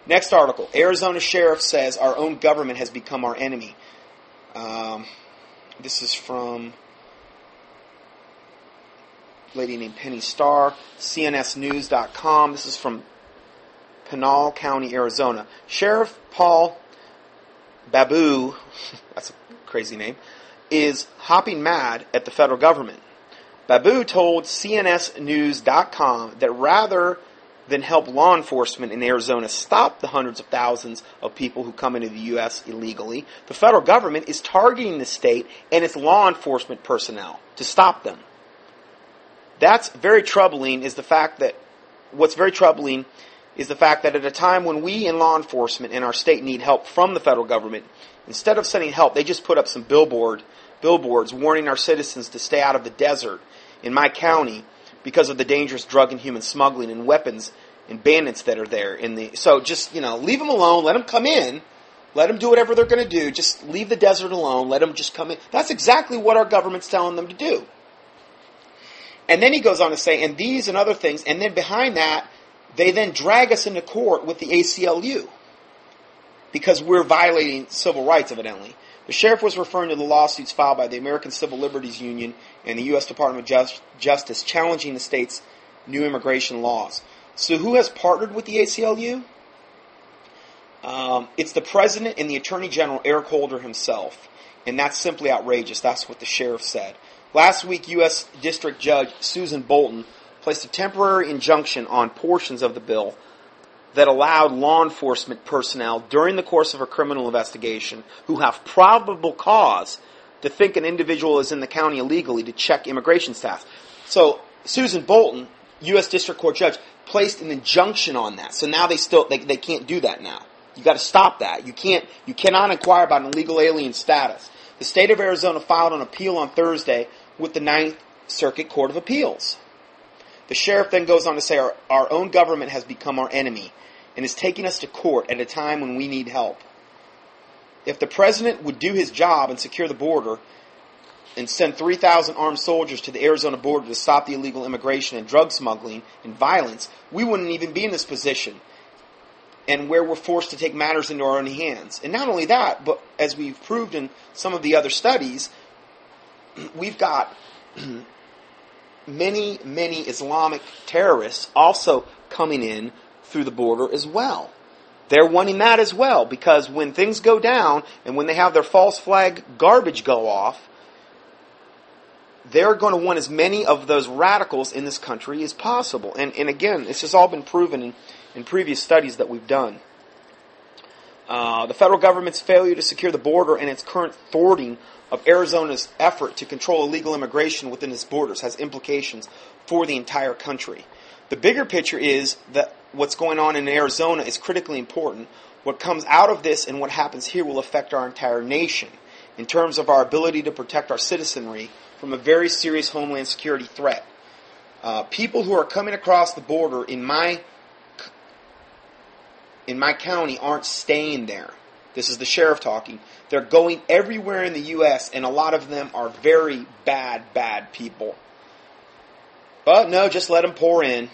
Next article. Arizona sheriff says our own government has become our enemy. This is from a lady named Penny Starr, cnsnews.com. This is from Pinal County, Arizona. Sheriff Paul Babu, that's a crazy name, is hopping mad at the federal government. Babu told cnsnews.com that rather than help law enforcement in Arizona stop the hundreds of thousands of people who come into the U.S. illegally, the federal government is targeting the state and its law enforcement personnel to stop them. That's very troubling. What's very troubling is the fact that at a time when we in law enforcement in our state need help from the federal government, instead of sending help, they just put up some billboards warning our citizens to stay out of the desert in my county because of the dangerous drug and human smuggling and weapons and bandits that are there. So just, leave them alone. Let them come in. Let them do whatever they're going to do. Just leave the desert alone. Let them just come in. That's exactly what our government's telling them to do. And then he goes on to say, and these and other things, and then behind that, they then drag us into court with the ACLU because we're violating civil rights, evidently. The sheriff was referring to the lawsuits filed by the American Civil Liberties Union and the U.S. Department of Justice challenging the state's new immigration laws. So who has partnered with the ACLU? It's the President and the Attorney General, Eric Holder himself. And that's simply outrageous. That's what the sheriff said. Last week, U.S. District Judge Susan Bolton placed a temporary injunction on portions of the bill that allowed law enforcement personnel during the course of a criminal investigation who have probable cause to think an individual is in the county illegally to check immigration status. So Susan Bolton, U.S. District Court judge, placed an injunction on that. So now they can't do that now. You got to stop that. You cannot inquire about an illegal alien status. The state of Arizona filed an appeal on Thursday with the Ninth Circuit Court of Appeals. The sheriff then goes on to say our own government has become our enemy and is taking us to court at a time when we need help. If the president would do his job and secure the border and send 3,000 armed soldiers to the Arizona border to stop the illegal immigration and drug smuggling and violence, we wouldn't even be in this position and where we're forced to take matters into our own hands. And not only that, but as we've proved in some of the other studies, we've got many Islamic terrorists also coming in through the border as well. They're wanting that as well, because when things go down and when they have their false flag garbage go off, they're going to want as many of those radicals in this country as possible. And again, this has all been proven in previous studies that we've done. The federal government's failure to secure the border and its current thwarting of Arizona's effort to control illegal immigration within its borders has implications for the entire country. The bigger picture is that what's going on in Arizona is critically important. What comes out of this and what happens here will affect our entire nation in terms of our ability to protect our citizenry from a very serious homeland security threat. People who are coming across the border in my county aren't staying there. This is the sheriff talking. They're going everywhere in the U.S., and a lot of them are very bad people. But no, just let them pour in.